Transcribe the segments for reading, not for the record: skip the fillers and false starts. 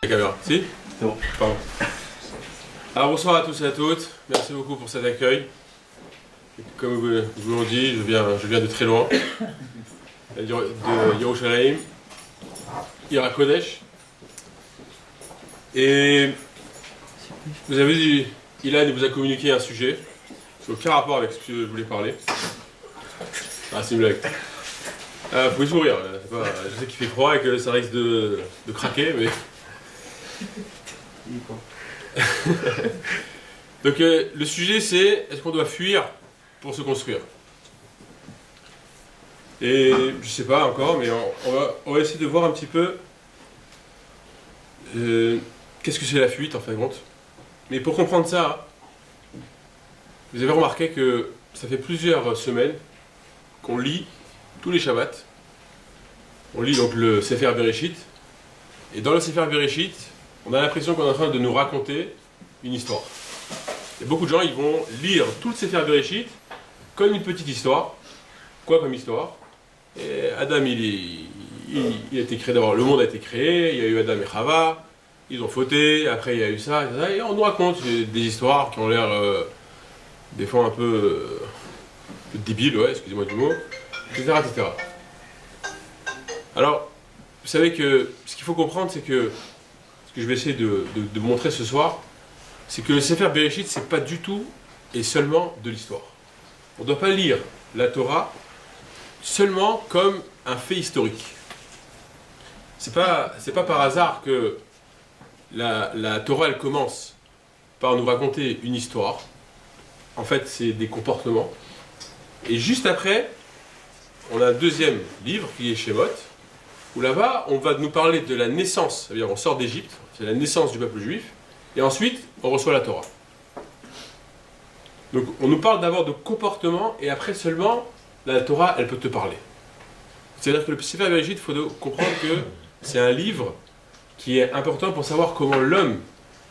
la caméra. Si? C'est bon. Pardon. Alors bonsoir à tous et à toutes. Merci beaucoup pour cet accueil. Comme vous l'ont dit, je viens de très loin. De Yerushalayim, Ira Kodesh. Et vous avez dit, Ilan vous a communiqué un sujet qui n'a aucun rapport avec ce que je voulais parler. Ah, c'est une blague. Vous pouvez sourire, je sais qu'il fait froid et que ça risque de craquer, mais... Donc le sujet c'est, est-ce qu'on doit fuir pour se construire? Et je sais pas encore, mais on va essayer de voir un petit peu qu'est-ce que c'est la fuite en fin de compte. Mais pour comprendre ça, vous avez remarqué que ça fait plusieurs semaines qu'on lit tous les Shabbats. On lit donc le Sefer Bereshit. Et dans le Sefer Bereshit, on a l'impression qu'on est en train de nous raconter une histoire. Et beaucoup de gens, ils vont lire tout le Sefer Bereshit comme une petite histoire. Quoi comme histoire? Et Adam, il a été créé d'abord, le monde a été créé, il y a eu Adam et Chava, ils ont fauté, après il y a eu ça, et on nous raconte des histoires qui ont l'air des fois un peu débiles, ouais, excusez-moi du mot, etc., etc. Alors, vous savez que ce qu'il faut comprendre, c'est que ce que je vais essayer de montrer ce soir, c'est que le Sefer Bereshit, c'est pas du tout et seulement de l'histoire. On ne doit pas lire la Torah seulement comme un fait historique. C'est pas par hasard que la Torah, elle commence par nous raconter une histoire. En fait, c'est des comportements. Et juste après, on a un deuxième livre qui est Shemot, où là-bas, on va nous parler de la naissance, c'est-à-dire on sort d'Égypte, c'est la naissance du peuple juif, et ensuite, on reçoit la Torah. Donc, on nous parle d'abord de comportement, et après seulement, la Torah, elle peut te parler. C'est-à-dire que le Sefer Bereshit, il faut comprendre que c'est un livre qui est important pour savoir comment l'homme,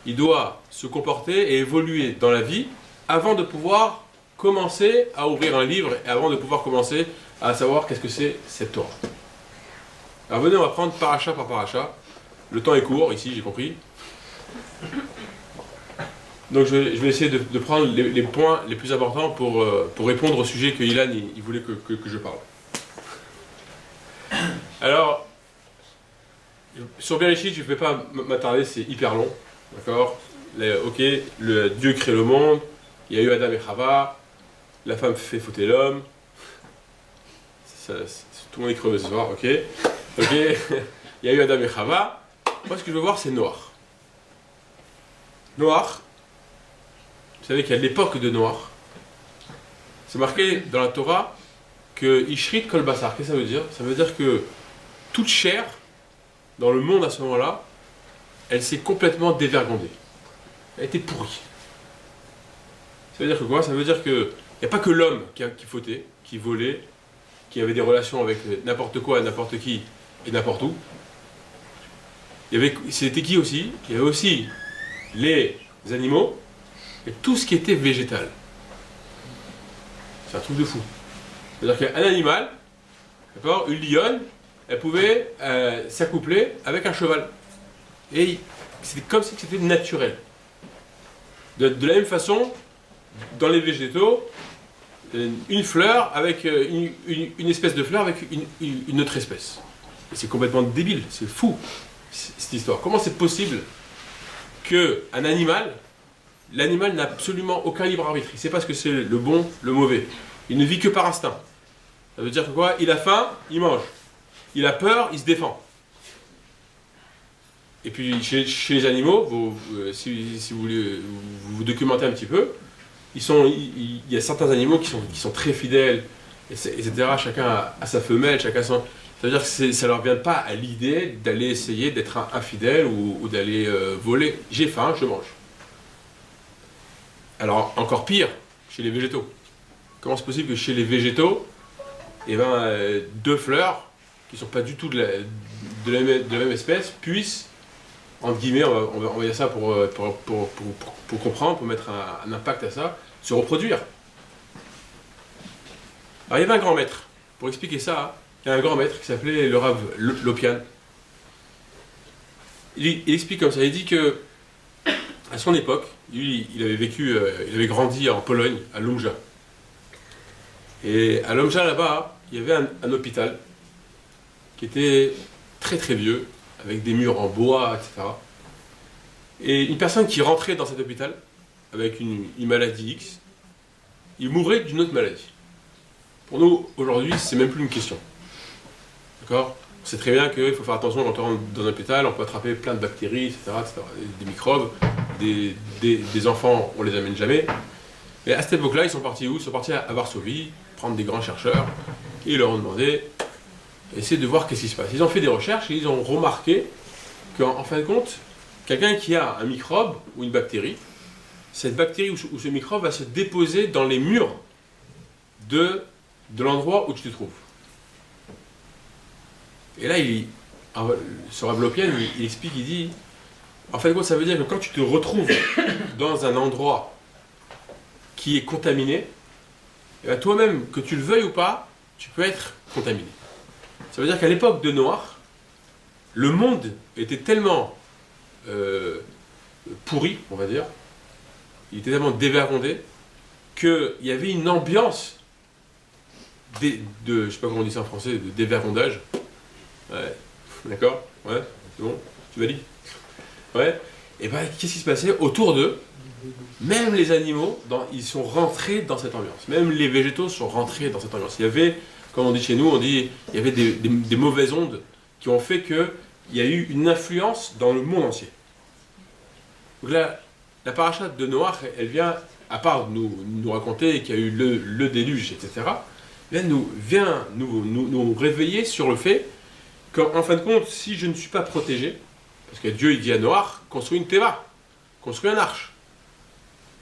il doit se comporter et évoluer dans la vie, avant de pouvoir commencer à ouvrir un livre, et avant de pouvoir commencer à savoir qu'est-ce que c'est cette Torah. Alors venez, on va prendre paracha par paracha. Le temps est court, ici, j'ai compris. Donc je vais essayer de prendre les points les plus importants pour répondre au sujet que Ilan il voulait que je parle. Alors, sur Bereshit, je ne vais pas m'attarder, c'est hyper long. D'accord? Ok, le Dieu crée le monde, il y a eu Adam et Chava, la femme fait fauter l'homme. Tout le monde est crevé ce soir, ok? Ok, il y a eu Adam et Chava. Moi, ce que je veux voir, c'est Noach. Noach, vous savez qu'à l'époque de Noach, c'est marqué dans la Torah que Ishrit kol basar. Qu'est-ce que ça veut dire? Ça veut dire que toute chair, dans le monde à ce moment-là, elle s'est complètement dévergondée. Elle a été pourrie. Ça veut dire que quoi? Ça veut dire qu'il n'y a pas que l'homme qui fautait, qui volait, qui avait des relations avec n'importe quoi, n'importe qui et n'importe où. C'était qui aussi? Il y avait aussi les animaux et tout ce qui était végétal. C'est un truc de fou. C'est-à-dire qu'un animal, d'accord, une lionne, elle pouvait s'accoupler avec un cheval. Et c'était comme si c'était naturel. De la même façon, dans les végétaux, une fleur avec une espèce de fleur avec une autre espèce. Et c'est complètement débile, c'est fou cette histoire. Comment c'est possible qu'un animal, l'animal n'a absolument aucun libre arbitre. Il ne sait pas ce que c'est le bon, le mauvais. Il ne vit que par instinct. Ça veut dire que quoi? Il a faim, il mange. Il a peur, il se défend. Et puis chez les animaux, si vous voulez vous documenter un petit peu, il y a certains animaux qui sont très fidèles, etc. Chacun a sa femelle, chacun son... Ça veut dire que ça ne leur vient pas à l'idée d'aller essayer d'être infidèle ou d'aller voler. J'ai faim, je mange. Alors encore pire, chez les végétaux. Comment c'est possible que chez les végétaux, deux fleurs qui ne sont pas du tout de la même espèce puissent, entre guillemets, on va dire ça pour comprendre, pour mettre un impact à ça, se reproduire. Alors il y avait un grand maître, pour expliquer ça, il y a un grand maître qui s'appelait le Rav Lopian. il explique comme ça, il dit que à son époque, lui, il avait vécu, il avait grandi en Pologne, à Łomża. Et à Łomża, là-bas, il y avait un hôpital qui était très très vieux, avec des murs en bois, etc. Et une personne qui rentrait dans cet hôpital, avec une maladie X, il mourrait d'une autre maladie. Pour nous, aujourd'hui, c'est même plus une question. D'accord? On sait très bien qu'il faut faire attention quand on rentre dans un hôpital, on peut attraper plein de bactéries, etc., etc., des microbes, des enfants, on les amène jamais. Mais à cette époque-là, ils sont partis où? Ils sont partis à Varsovie, prendre des grands chercheurs, et ils leur ont demandé, essayer de voir qu'est-ce qui se passe. Ils ont fait des recherches et ils ont remarqué qu'en fin de compte, quelqu'un qui a un microbe ou une bactérie, cette bactérie ou ce microbe va se déposer dans les murs de l'endroit où tu te trouves. Et là, ce Rav Lopian, il explique, il dit, en fait, ça veut dire que quand tu te retrouves dans un endroit qui est contaminé, et bien toi-même, que tu le veuilles ou pas, tu peux être contaminé. Ça veut dire qu'à l'époque de Noach, le monde était tellement pourri, on va dire, il était tellement dévergondé, qu'il y avait une ambiance je sais pas comment on dit ça en français, de dévergondage. Ouais, d'accord? Ouais, c'est bon? Tu valides? Ouais. Et bien, qu'est-ce qui se passait autour d'eux? Même les animaux, ils sont rentrés dans cette ambiance. Même les végétaux sont rentrés dans cette ambiance. Il y avait, comme on dit chez nous, il y avait des mauvaises ondes qui ont fait qu'il y a eu une influence dans le monde entier. Donc là, la paracha de Noach, elle vient, à part nous raconter qu'il y a eu le déluge, etc., elle vient nous réveiller sur le fait qu'en fin de compte, si je ne suis pas protégé, parce que Dieu il dit à Noach, construis une teva, construis un arche.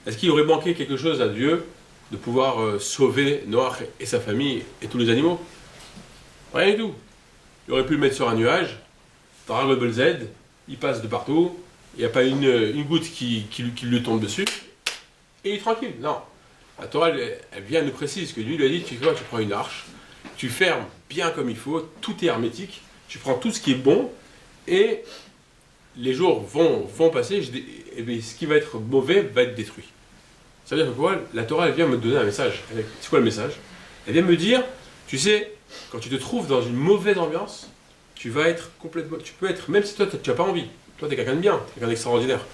Est-ce qu'il aurait manqué quelque chose à Dieu de pouvoir sauver Noach et sa famille et tous les animaux? Rien du tout. Il aurait pu le mettre sur un nuage, Dragon Z, il passe de partout, il n'y a pas une goutte qui lui tombe dessus, et il est tranquille. Non. La Torah, elle vient nous préciser que Dieu lui a dit, tu prends une arche, tu fermes bien comme il faut, tout est hermétique, tu prends tout ce qui est bon, et les jours vont passer, et bien, ce qui va être mauvais va être détruit. Ça veut dire que quoi? La Torah, elle vient me donner un message. C'est quoi le message? Elle vient me dire, tu sais, quand tu te trouves dans une mauvaise ambiance, tu peux être, même si toi, tu n'as pas envie, toi, tu es quelqu'un de bien, tu es quelqu'un d'extraordinaire.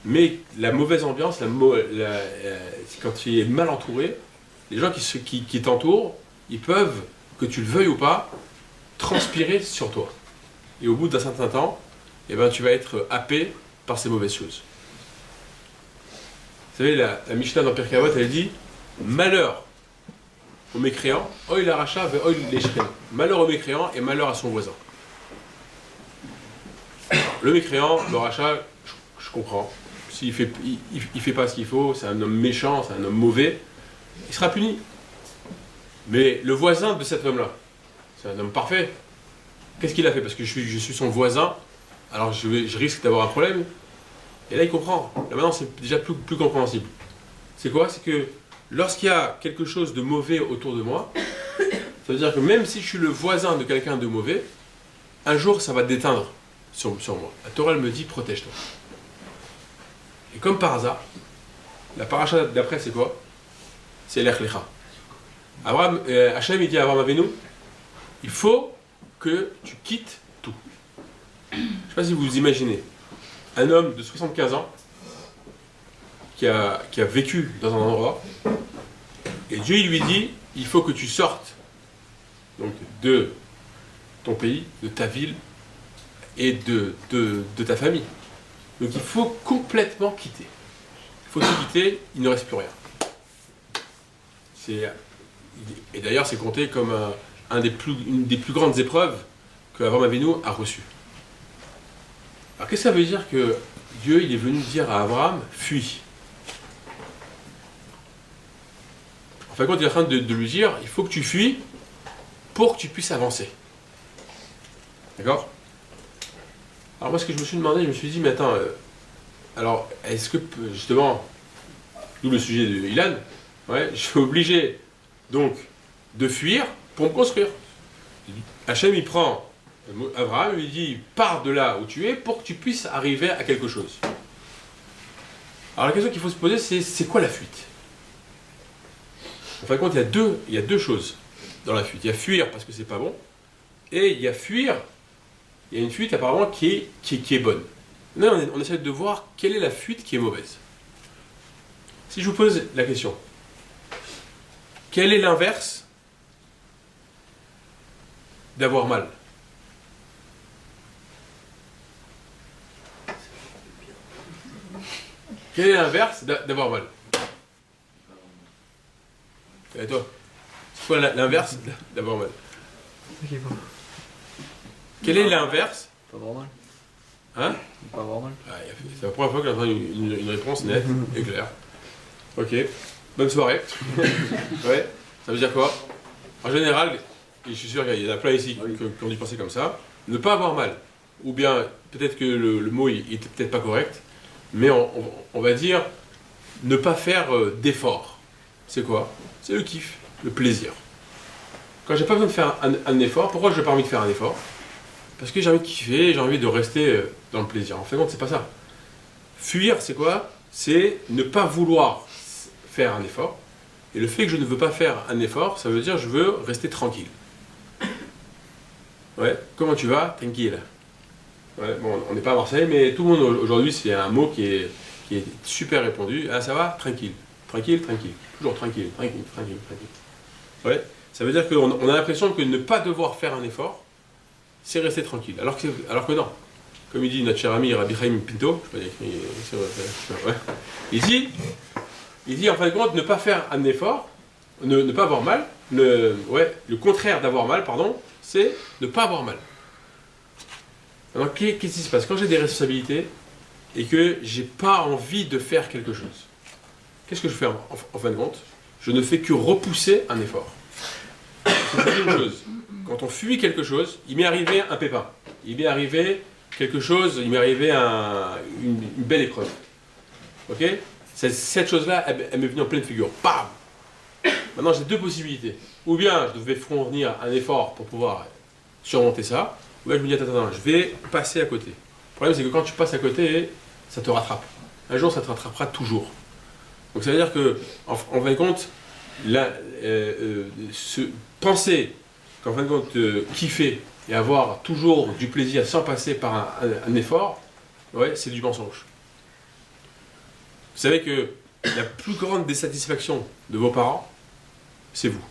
Mais la mauvaise ambiance, quand tu es mal entouré, les gens qui t'entourent, ils peuvent, que tu le veuilles ou pas, transpirer sur toi. Et au bout d'un certain temps, eh ben, tu vas être happé par ces mauvaises choses. Vous savez, la Mishnah dans Pirkei Avot, elle dit malheur au mécréant, oï la racha, oï l'échréant. Malheur au mécréant et malheur à son voisin. Le mécréant, le rachat, je comprends. S'il fait pas ce qu'il faut, c'est un homme méchant, c'est un homme mauvais, il sera puni. Mais le voisin de cet homme-là, c'est un homme parfait. Qu'est-ce qu'il a fait? Parce que je suis son voisin, alors je risque d'avoir un problème. Et là, il comprend. Là, maintenant, c'est déjà plus compréhensible. C'est quoi? C'est que lorsqu'il y a quelque chose de mauvais autour de moi, ça veut dire que même si je suis le voisin de quelqu'un de mauvais, un jour, ça va déteindre sur moi. La Torah, elle me dit, protège-toi. Et comme par hasard, la paracha d'après, c'est quoi? C'est l'Ech Lecha. Hachem, il dit à Abraham Avinu, il faut que tu quittes tout. Je ne sais pas si vous imaginez, un homme de 75 ans qui a vécu dans un endroit, et Dieu il lui dit, il faut que tu sortes donc, de ton pays, de ta ville, et de ta famille. Donc il faut complètement quitter. Il faut tout quitter, il ne reste plus rien. Et d'ailleurs, c'est compté comme une des plus grandes épreuves que Abraham Avinu a reçues. Alors qu'est-ce que ça veut dire que Dieu il est venu dire à Abraham, fuis? En fin de compte, il est en train de lui dire, il faut que tu fuis pour que tu puisses avancer. D'accord? Alors moi, ce que je me suis demandé, je me suis dit, mais attends, alors, est-ce que, justement, d'où le sujet de Ilan, ouais, je suis obligé, donc, de fuir pour me construire. Hachem, il prend Abraham lui dit, pars de là où tu es pour que tu puisses arriver à quelque chose. Alors la question qu'il faut se poser, c'est quoi la fuite? En fin de compte, il y a deux choses dans la fuite. Il y a fuir parce que c'est pas bon, et il y a fuir, il y a une fuite apparemment qui est bonne. Là, on essaie de voir quelle est la fuite qui est mauvaise. Si je vous pose la question, quel est l'inverse d'avoir mal? Quel est l'inverse d'avoir mal? Et toi? C'est quoi l'inverse d'avoir mal? Quel est l'inverse? Pas avoir mal. Hein? Pas avoir mal. Ah, c'est la première fois que j'entends une réponse nette et claire. Ok, bonne soirée. Ouais, ça veut dire quoi? En général, et je suis sûr qu'il y en a plein ici qui ont dû penser comme ça, ne pas avoir mal. Ou bien, peut-être que le mot il était peut-être pas correct, mais on va dire ne pas faire d'effort. C'est quoi? C'est le kiff, le plaisir. Quand j'ai pas besoin de faire un effort, pourquoi j'ai pas envie de faire un effort? Parce que j'ai envie de kiffer, j'ai envie de rester dans le plaisir. En fait, non, c'est pas ça. Fuir, c'est quoi? C'est ne pas vouloir faire un effort. Et le fait que je ne veux pas faire un effort, ça veut dire que je veux rester tranquille. Ouais, comment tu vas? Tranquille. Ouais, bon, on n'est pas à Marseille, mais tout le monde aujourd'hui, c'est un mot qui est super répandu. Ah, ça va? Tranquille. Tranquille, tranquille. Toujours tranquille, tranquille, tranquille, tranquille. Ouais, ça veut dire qu'on a l'impression que ne pas devoir faire un effort, c'est rester tranquille. Alors que non. Comme il dit notre cher ami Rabbi Chaim Pinto, je sais pas, ouais. il dit en fin de compte, ne pas faire un effort, ne pas avoir mal, le contraire d'avoir mal, pardon, c'est ne pas avoir mal. Alors qu'est-ce qui se passe? Quand j'ai des responsabilités et que j'ai pas envie de faire quelque chose, qu'est-ce que je fais en fin de compte? Je ne fais que repousser un effort. C'est une chose. Quand on fuit quelque chose, il m'est arrivé un pépin. Il m'est arrivé quelque chose, il m'est arrivé une belle épreuve. Ok? Cette chose-là, elle m'est venue en pleine figure. Bam! Maintenant, j'ai deux possibilités. Ou bien je devais fournir un effort pour pouvoir surmonter ça, ou bien je me dis, attends, je vais passer à côté. Le problème, c'est que quand tu passes à côté, ça te rattrape. Un jour, ça te rattrapera toujours. Donc ça veut dire que, en fin de compte, penser qu'en fin de compte, kiffer et avoir toujours du plaisir sans passer par un effort, ouais, c'est du mensonge. Vous savez que la plus grande désatisfaction de vos parents, c'est vous.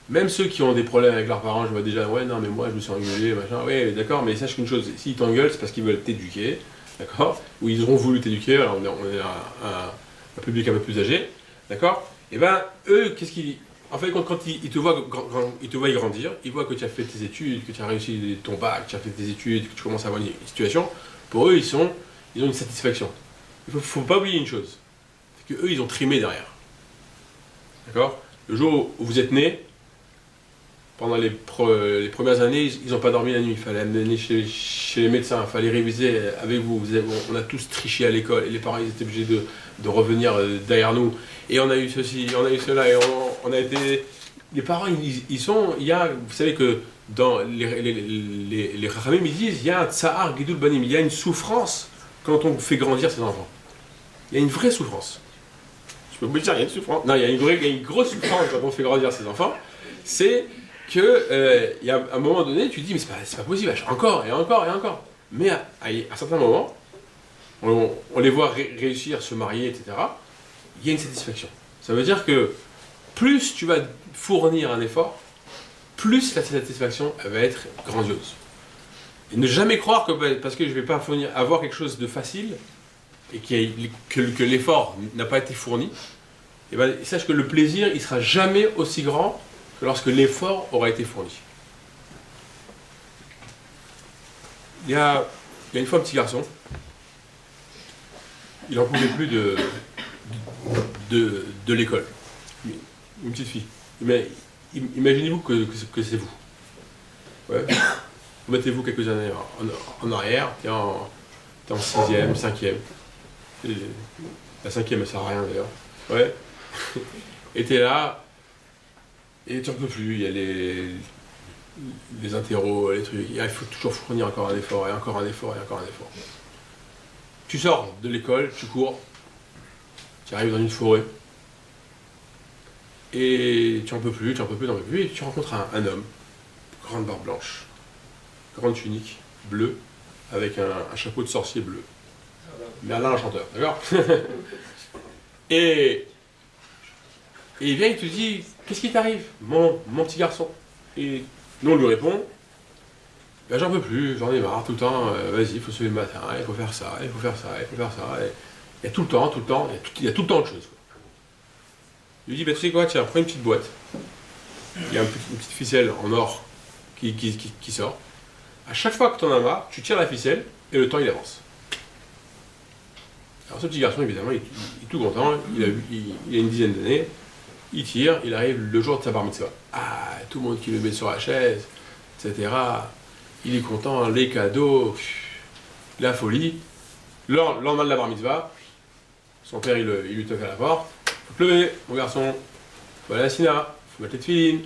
Même ceux qui ont des problèmes avec leurs parents, je vois déjà, ouais, non, mais moi, je me suis engueulé, machin, ouais, d'accord, mais sache qu'une chose, s'ils t'engueulent, c'est parce qu'ils veulent t'éduquer, d'accord, ou ils auront voulu t'éduquer, alors on est un public un peu plus âgé, d'accord, et ben, eux, qu'est-ce qu'ils... En fait, quand ils te voient grandir, ils voient que tu as fait tes études, que tu as réussi ton bac, que tu as fait tes études, que tu commences à avoir une situation, pour eux, ils ont une satisfaction. Il ne faut pas oublier une chose, c'est qu'eux, ils ont trimé derrière. D'accord? Le jour où vous êtes né, pendant les premières années, ils n'ont pas dormi la nuit. Il fallait amener chez les médecins, il fallait réviser avec vous. On a tous triché à l'école et les parents ils étaient obligés de revenir derrière nous. Et on a eu ceci, on a eu cela, et on a été... Les parents, ils sont... Il y a, vous savez que dans les Chachamim, ils disent, il y a un tsahar gidul banim, il y a une souffrance quand on fait grandir ses enfants. Il y a une vraie souffrance. Je peux vous le dire, il y a une souffrance. Non, il y a une grosse souffrance quand on fait grandir ses enfants. C'est que, il y a un moment donné, tu te dis, mais c'est pas possible, encore et encore et encore. Mais à certains moments, on les voit réussir, se marier, etc. Il y a une satisfaction. Ça veut dire que plus tu vas fournir un effort, plus la satisfaction elle va être grandiose. Et ne jamais croire que parce que je ne vais pas avoir quelque chose de facile et que l'effort n'a pas été fourni, et ben, sache que le plaisir il sera jamais aussi grand que lorsque l'effort aura été fourni. Il y a une fois un petit garçon, il n'en pouvait plus de l'école. Une petite fille. Mais imaginez-vous que c'est vous. Ouais. Mettez-vous quelques années en arrière, t'es en 6e, 5e. La 5e, elle sert à rien d'ailleurs. Ouais. Et t'es là, et tu n'en peux plus. Il y a les interros, les trucs. Il faut toujours fournir encore un effort, et encore un effort, et encore un effort. Tu sors de l'école, tu cours, tu arrives dans une forêt, et tu en peux plus, et tu rencontres un homme, grande barbe blanche, grande tunique, bleue, avec un chapeau de sorcier bleu. Merlin l'enchanteur, d'accord? et il vient, il te dit, qu'est-ce qui t'arrive, mon petit garçon? Et nous on lui répond, ben, j'en peux plus, j'en ai marre, tout le temps, vas-y, il faut se lever le matin, il faut faire ça, il faut faire ça, il faut faire ça. Et il y a tout le temps, il y a tout le temps de choses. Quoi. Il lui dit, ben, tu sais quoi, tiens, prends une petite boîte, il y a une petite ficelle en or qui sort. À chaque fois que tu en as marre, tu tires la ficelle et le temps il avance. Alors ce petit garçon, évidemment, il est tout content, il a une dizaine d'années, il tire, il arrive le jour de sa bar mitzvah. Ah, tout le monde qui le met sur la chaise, etc. Il est content, les cadeaux, la folie. Le lendemain de la bar mitzvah, son père il lui toque à la porte. Faut te lever, mon garçon, faut aller à la sina, faut mettre les tefilines.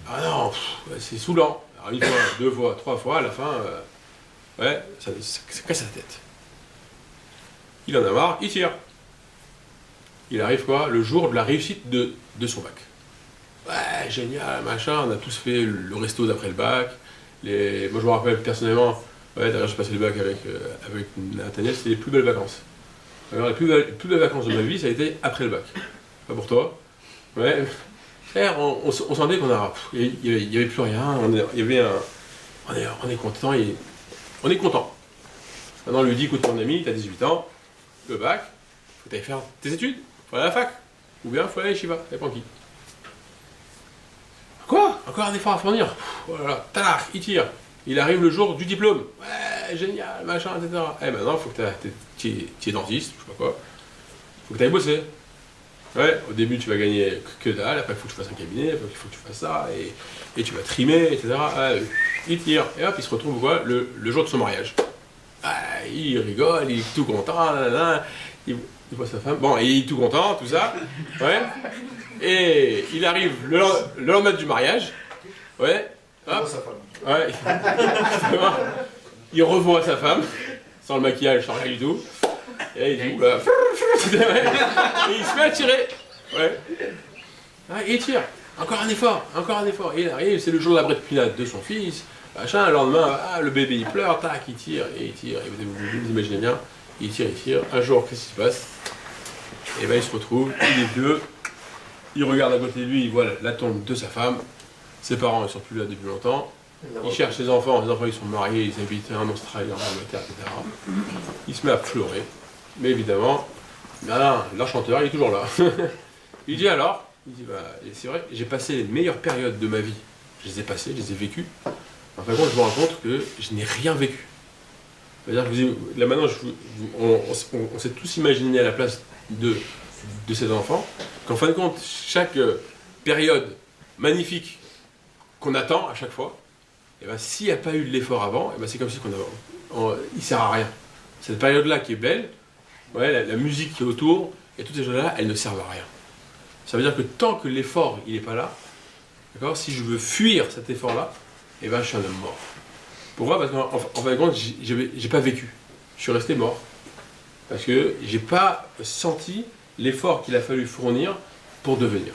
Ah non, c'est saoulant. Alors une fois, deux fois, trois fois, à la fin, ouais, ça casse la tête. Il en a marre, il tire. Il arrive quoi? Le jour de la réussite de son bac. Ouais, génial, machin, on a tous fait le resto d'après le bac. Moi je me rappelle personnellement, ouais, d'ailleurs j'ai passé le bac avec Nathaniel, c'était les plus belles vacances. Alors les plus belles vacances de ma vie, ça a été après le bac. Pas pour toi. Ouais. On sentait qu'on a. Il n'y avait plus rien, on est content, on est content. Maintenant on lui dit, écoute mon ami, t'as 18 ans, le bac, faut aller faire tes études, faut aller à la fac, ou bien faut aller à Yeshiva, ça dépend qui. Quoi? Encore un effort à fournir? Voilà, talach, il tire. Il arrive le jour du diplôme. Ouais, génial, machin, etc. Eh maintenant, faut que tu es dentiste, je sais pas quoi. Faut que tu ailles bosser. Ouais, au début, tu vas gagner que dalle, après, il faut que tu fasses un cabinet, il faut que tu fasses ça, et tu vas trimer, etc. Ouais, il tire, et hop, il se retrouve quoi, le jour de son mariage. Ouais, il rigole, il est tout content, il voit sa femme, bon, il est tout content, tout ça. Ouais. Et il arrive le lendemain du mariage, ouais, hop, ouais, il revoit sa femme, sans le maquillage, sans rien du tout, et il dit, oula, et il se met à tirer, ouais, et il tire, encore un effort, et il arrive, c'est le jour de la bret pinate de son fils, machin, le lendemain, le bébé il pleure, tac, il tire, et vous imaginez bien, il tire, un jour, qu'est-ce qui se passe? Et ben il se retrouve, il est vieux, il regarde à côté de lui, il voit la tombe de sa femme, ses parents ils sont plus là depuis longtemps, il cherche ses enfants, ils sont mariés, ils habitent en Australie, en Angleterre, etc. Il se met à pleurer, mais évidemment, l'enchanteur il est toujours là. Il dit alors, c'est vrai, j'ai passé les meilleures périodes de ma vie, je les ai vécues, en fin de compte je me rends compte que je n'ai rien vécu. C'est-à-dire que là maintenant, on s'est tous imaginé à la place de ces enfants, qu'en fin de compte, chaque période magnifique qu'on attend à chaque fois, et ben, s'il n'y a pas eu de l'effort avant, et ben, c'est comme si il ne sert à rien. Cette période-là qui est belle, ouais, la musique qui est autour, et toutes ces choses-là, elles ne servent à rien. Ça veut dire que tant que l'effort il n'est pas là, d'accord, si je veux fuir cet effort-là, et ben, je suis un homme mort. Pourquoi? Parce qu'en fin de compte, j'ai pas vécu. Je suis resté mort. Parce que j'ai pas senti l'effort qu'il a fallu fournir pour devenir.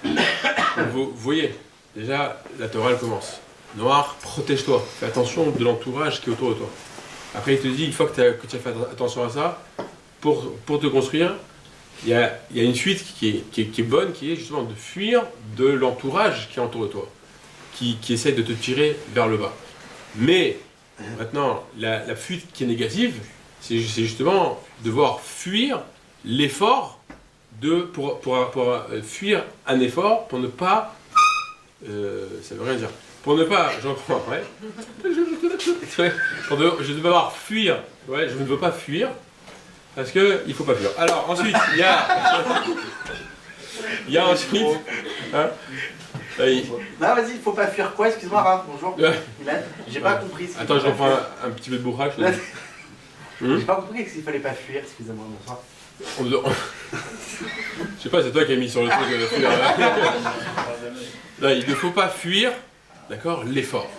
Donc vous voyez, déjà, la Torah elle commence. Noir, protège-toi. Fais attention de l'entourage qui est autour de toi. Après, il te dit, une fois que tu as fait attention à ça, pour te construire, il y a une suite qui est bonne, qui est justement de fuir de l'entourage qui est autour de toi. Qui essaie de te tirer vers le bas. Mais maintenant, la fuite qui est négative, c'est justement devoir fuir l'effort pour fuir un effort pour ne pas... ça veut rien dire. Pour ne pas... J'en prends après. Je ne veux pas fuir. Ouais, je ne veux pas fuir. Parce qu'il ne faut pas fuir. Alors ensuite, il y a ensuite... Hein, non, vas-y, il faut pas fuir quoi? Excuse-moi, Raph, bonjour. J'ai pas compris. Attends, je reprends un petit peu de bourrage. J'ai pas compris qu'il fallait pas fuir, excusez-moi, bonsoir. Je sais pas, c'est toi qui as mis sur le truc fuir. Non, il ne faut pas fuir, d'accord, l'effort.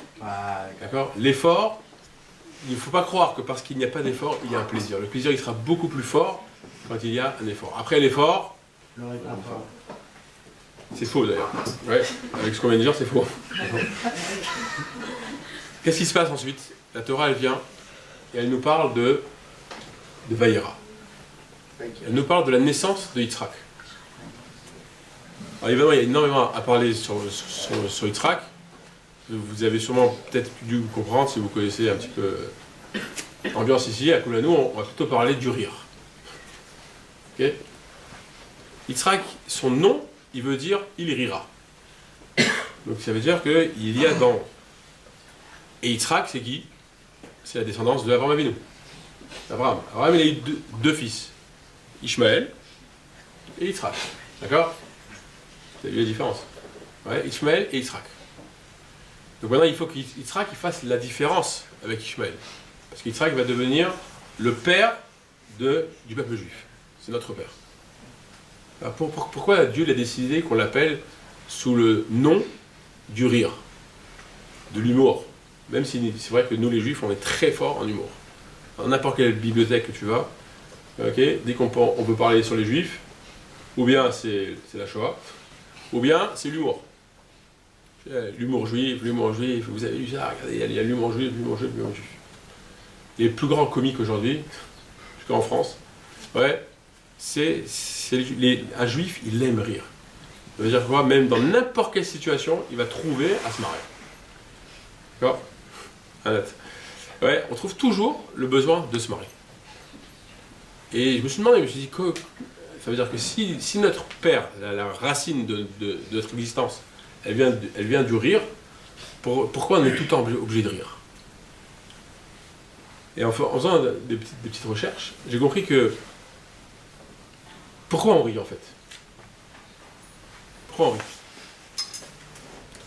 D'accord. L'effort, il ne faut pas croire que parce qu'il n'y a pas d'effort, il y a un plaisir. Le plaisir, il sera beaucoup plus fort quand il y a un effort. Après l'effort, c'est faux d'ailleurs. Ouais, avec ce qu'on vient de dire, c'est faux. Qu'est-ce qui se passe ensuite? La Torah, elle vient et elle nous parle de Vaïra. Elle nous parle de la naissance de Yitzhak. Alors évidemment, il y a énormément à parler sur Yitzhak. Vous avez sûrement peut-être dû comprendre si vous connaissez un petit peu l'ambiance ici. À Kulanu, on va plutôt parler du rire. Okay. Yitzhak, son nom, il veut dire « il rira ». Donc ça veut dire qu'il y a dans... Et Yitzhak, c'est qui? C'est la descendance de Abraham Avinu. Abraham, il a eu deux fils, Ishmaël et Yitzhak. D'accord? Vous avez vu la différence? Ouais, Ishmaël et Yitzhak. Donc maintenant, il faut qu'Yitzhak fasse la différence avec Ishmaël. Parce qu'Yitzhak va devenir le père du peuple juif. C'est notre père. Alors pourquoi Dieu a décidé qu'on l'appelle sous le nom du rire, de l'humour? Même si c'est vrai que nous les juifs, on est très forts en humour. Dans n'importe quelle bibliothèque que tu vas, okay, dès qu'on peut parler sur les juifs, ou bien c'est la Shoah, ou bien c'est l'humour. L'humour juif, vous avez vu ça, regardez, il y a l'humour juif. Les plus grands comiques aujourd'hui, jusqu'en France, ouais, un juif, il aime rire. Ça veut dire quoi? Même dans n'importe quelle situation, il va trouver à se marrer. D'accord? Ouais, on trouve toujours le besoin de se marrer. Et je me suis dit, ça veut dire que si notre père, la racine de notre existence, elle vient du rire, pourquoi on est tout le temps obligé de rire? Et en faisant des petites recherches, j'ai compris que... Pourquoi on rit en fait? Pourquoi on rit?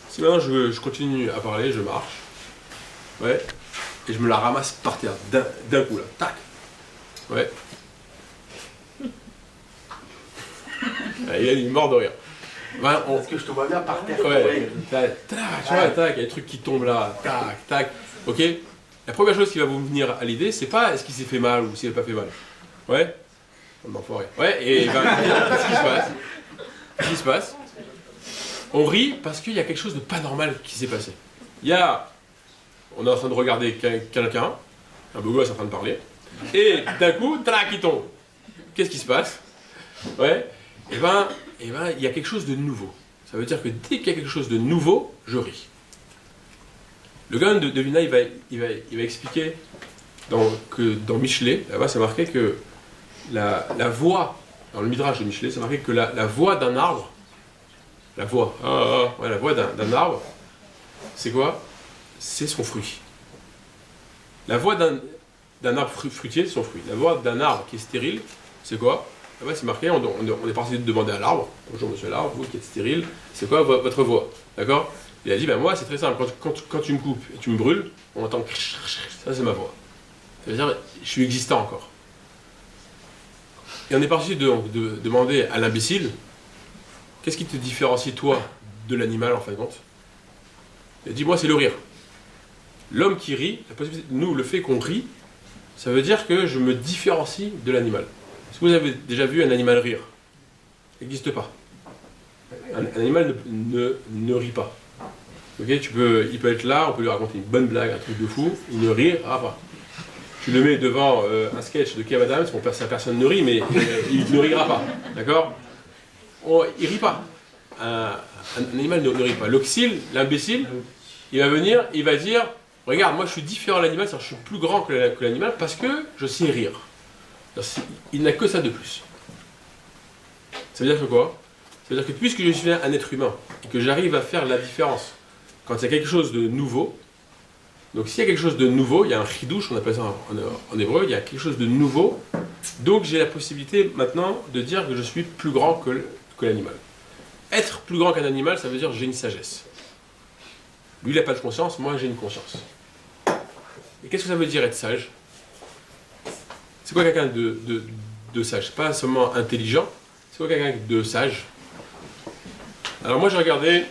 Si maintenant je continue à parler, je marche, ouais, et je me la ramasse par terre, d'un coup là, tac, ouais. Il est mort de rire. Ben, parce que je te vois bien par terre. Ouais, tac, tu vois, tac, il y a des trucs qui tombent là, tac, tac, ok. La première chose qui va vous venir à l'idée, c'est pas est-ce qu'il s'est fait mal ou s'il n'a pas fait mal. Ouais, on enfoiré. Ouais, et ben, qu'est-ce qui se passe? Qu'est-ce qui se passe? On rit parce qu'il y a quelque chose de pas normal qui s'est passé. On est en train de regarder quelqu'un, un beau gosse en train de parler, et d'un coup, tac, il tombe. Qu'est-ce qui se passe? Ouais, et ben, il y a quelque chose de nouveau. Ça veut dire que dès qu'il y a quelque chose de nouveau, je ris. Le gars de Vina, il va expliquer que dans Michelet, là-bas, c'est marqué que la voix, dans le Midrash de Michelet, c'est marqué que la voix d'un arbre, la voix d'un arbre, c'est quoi? C'est son fruit. La voix d'un arbre fruitier, c'est son fruit. La voix d'un arbre qui est stérile, c'est quoi? Là-bas, c'est marqué, on est parti de demander à l'arbre, bonjour monsieur l'arbre, vous qui êtes stérile, c'est quoi votre voix? D'accord? Il a dit, ben moi c'est très simple, quand tu me coupes et tu me brûles, on entend ça c'est ma voix. Ça veut dire, je suis existant encore. Et on est parti de demander à l'imbécile, qu'est-ce qui te différencie toi de l'animal en fin de compte? Il a dit, moi c'est le rire. L'homme qui rit, le fait qu'on rit, ça veut dire que je me différencie de l'animal. Est-ce que vous avez déjà vu un animal rire? Ça n'existe pas. Un animal ne rit pas. Okay, il peut être là, on peut lui raconter une bonne blague, un truc de fou, il ne rira pas. Tu le mets devant un sketch de Kev Adams, personne ne rit, mais il ne rira pas. D'accord? Il ne rit pas. Un animal ne rit pas. L'oxyle, l'imbécile, il va venir, il va dire, regarde, moi je suis différent de l'animal, c'est-à-dire je suis plus grand que l'animal parce que je sais rire. Il n'a que ça de plus. Ça veut dire que quoi? Ça veut dire que puisque je suis un être humain et que j'arrive à faire la différence quand il y a quelque chose de nouveau, donc s'il y a quelque chose de nouveau, il y a un chidouche, on appelle ça en hébreu, il y a quelque chose de nouveau, donc j'ai la possibilité maintenant de dire que je suis plus grand que l'animal. Être plus grand qu'un animal, ça veut dire que j'ai une sagesse. Lui, il n'a pas de conscience, moi j'ai une conscience. Et qu'est-ce que ça veut dire être sage? C'est quoi quelqu'un de de sage. Pas seulement intelligent, c'est pas quelqu'un de sage. Alors moi j'ai regardé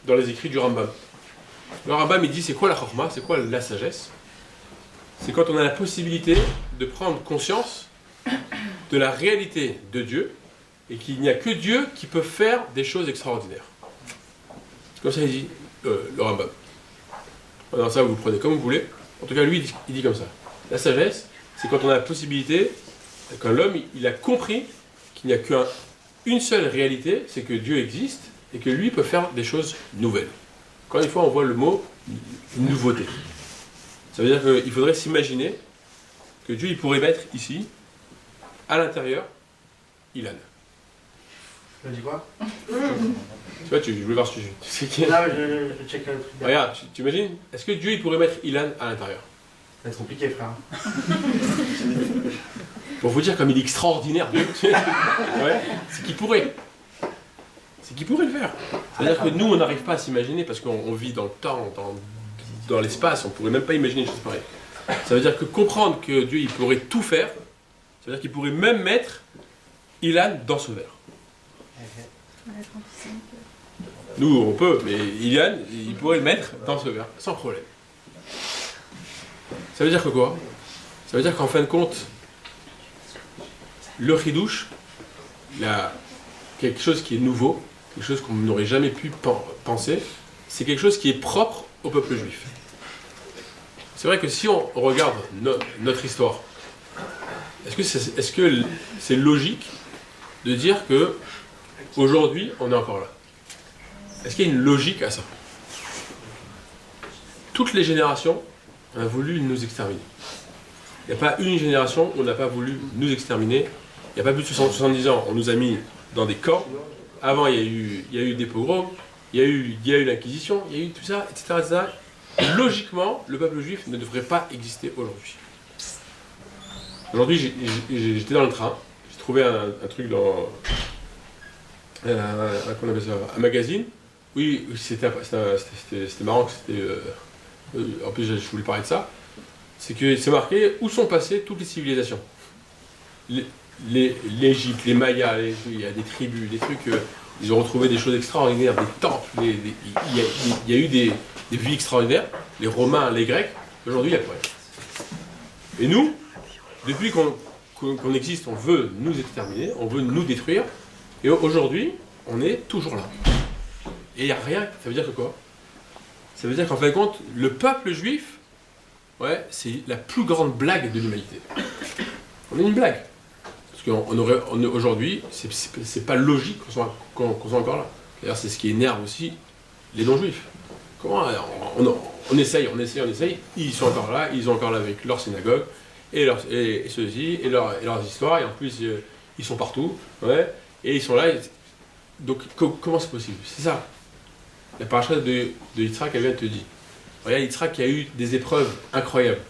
dans les écrits du Rambam. Le Rambam il dit c'est quoi la chorma, c'est quoi la sagesse? C'est quand on a la possibilité de prendre conscience de la réalité de Dieu et qu'il n'y a que Dieu qui peut faire des choses extraordinaires. C'est comme ça il dit le Rambam. Alors ça vous le prenez comme vous voulez. En tout cas lui il dit comme ça. La sagesse c'est quand on a la possibilité, quand l'homme il a compris qu'il n'y a qu'une seule réalité, c'est que Dieu existe et que lui peut faire des choses nouvelles. Encore une fois on voit le mot nouveauté. Ça veut dire qu'il faudrait s'imaginer que Dieu il pourrait mettre ici, à l'intérieur, Ilan. Tu dis quoi? Tu vois, je voulais voir ce que tu sais qui est. Là, je check le truc. Regarde, tu imagines? Est-ce que Dieu il pourrait mettre Ilan à l'intérieur? Ça va être compliqué, frère. Pour vous dire comme il est extraordinaire, Dieu. Ouais, c'est qu'il pourrait. C'est qu'il pourrait le faire. C'est-à-dire que nous, on n'arrive pas à s'imaginer parce qu'on vit dans le temps, dans l'espace, on ne pourrait même pas imaginer une chose pareille. Ça veut dire que comprendre que Dieu il pourrait tout faire, ça veut dire qu'il pourrait même mettre Ilan dans ce verre. Nous, on peut, mais Ilan, il pourrait le mettre dans ce verre, sans problème. Ça veut dire que quoi? Ça veut dire qu'en fin de compte, le chidouche, quelque chose qui est nouveau, quelque chose qu'on n'aurait jamais pu penser, c'est quelque chose qui est propre au peuple juif. C'est vrai que si on regarde notre histoire, est-ce que c'est logique de dire que aujourd'hui on est encore là? Est-ce qu'il y a une logique à ça? Toutes les générations ont voulu nous exterminer. Il n'y a pas une génération où on n'a pas voulu nous exterminer. Il n'y a pas plus de 70 ans, on nous a mis dans des camps. Avant, il y a eu des pogroms, il y a eu l'Inquisition, il y a eu tout ça, etc., etc. Logiquement, le peuple juif ne devrait pas exister aujourd'hui. Aujourd'hui, j'étais dans le train, j'ai trouvé un truc dans qu'on appelle ça, un magazine. Oui, c'était marrant que c'était. En plus, je voulais parler de ça. C'est que c'est marqué où sont passées toutes les civilisations. L'Égypte, les Mayas, il y a des tribus, des trucs. Ils ont retrouvé des choses extraordinaires, des temples. Il y a eu des vies extraordinaires. Les Romains, les Grecs. Aujourd'hui, il n'y a plus rien. Et nous, depuis qu'on existe, on veut nous exterminer, on veut nous détruire. Et aujourd'hui, on est toujours là. Et il n'y a rien. Ça veut dire que quoi? Ça veut dire qu'en fin de compte, le peuple juif, ouais, c'est la plus grande blague de l'humanité. On est une blague. Parce qu'aujourd'hui, c'est pas logique qu'on soit encore là. D'ailleurs, c'est ce qui énerve aussi les non-juifs. Comment on essaye. Ils sont encore là, ils sont encore là avec leur synagogue, et ceux-ci, et leurs histoires, et en plus, ils sont partout, ouais, et ils sont là. Donc, comment c'est possible? C'est ça. La paracha de Yitzhak, elle vient de te dire. Regarde, Yitzhak, il a eu des épreuves incroyables.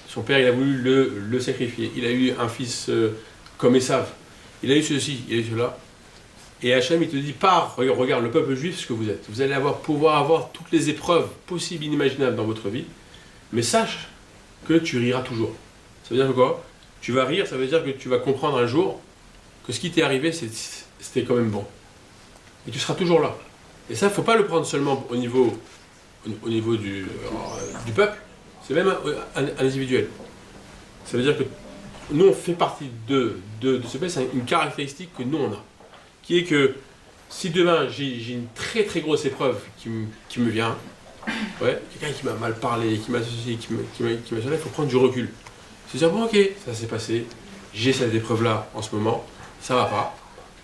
Son père, il a voulu le sacrifier. Il a eu un fils comme Esav. Il a eu ceci, il a eu cela. Et Hachem, il te dit, regarde le peuple juif, ce que vous êtes. Vous allez pouvoir avoir toutes les épreuves possibles, inimaginables dans votre vie. Mais sache que tu riras toujours. Ça veut dire que quoi? Tu vas rire, ça veut dire que tu vas comprendre un jour que ce qui t'est arrivé, c'était quand même bon. Et tu seras toujours là. Et ça, il ne faut pas le prendre seulement au niveau du peuple, c'est même un individuel. Ça veut dire que nous, on fait partie de ce peuple, c'est une caractéristique que nous, on a. Qui est que si demain, j'ai une très très grosse épreuve qui me vient, ouais, quelqu'un qui m'a mal parlé, qui m'a associé, qui m'a cela, il faut prendre du recul. Se dire, bon ok, ça s'est passé, j'ai cette épreuve-là en ce moment, ça va pas.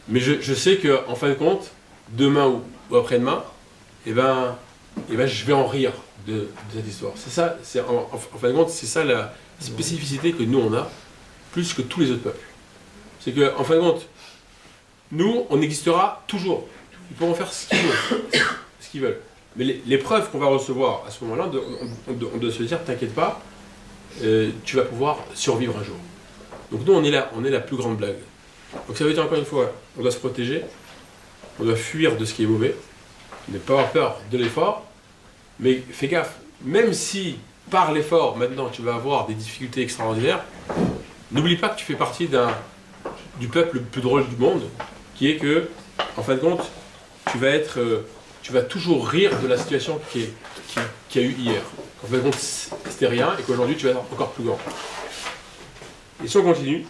Mais je sais qu'en fin de compte, demain ou après-demain, eh ben, je vais en rire de cette histoire. C'est ça, en fin de compte, c'est ça la spécificité que nous on a, plus que tous les autres peuples. C'est qu'en fin de compte, nous, on existera toujours. Ils pourront faire ce qu'ils veulent. Mais l'épreuve qu'on va recevoir à ce moment-là, on doit se dire, t'inquiète pas, tu vas pouvoir survivre un jour. Donc nous, on est la plus grande blague. Donc ça veut dire encore une fois, on doit se protéger, on doit fuir de ce qui est mauvais, ne pas avoir peur de l'effort, mais fais gaffe, même si par l'effort, maintenant, tu vas avoir des difficultés extraordinaires, n'oublie pas que tu fais partie du peuple le plus drôle du monde, qui est que, en fin de compte, tu vas toujours rire de la situation qu'il y a eu hier. En fin de compte, c'était rien, et qu'aujourd'hui, tu vas être encore plus grand. Et si on continue,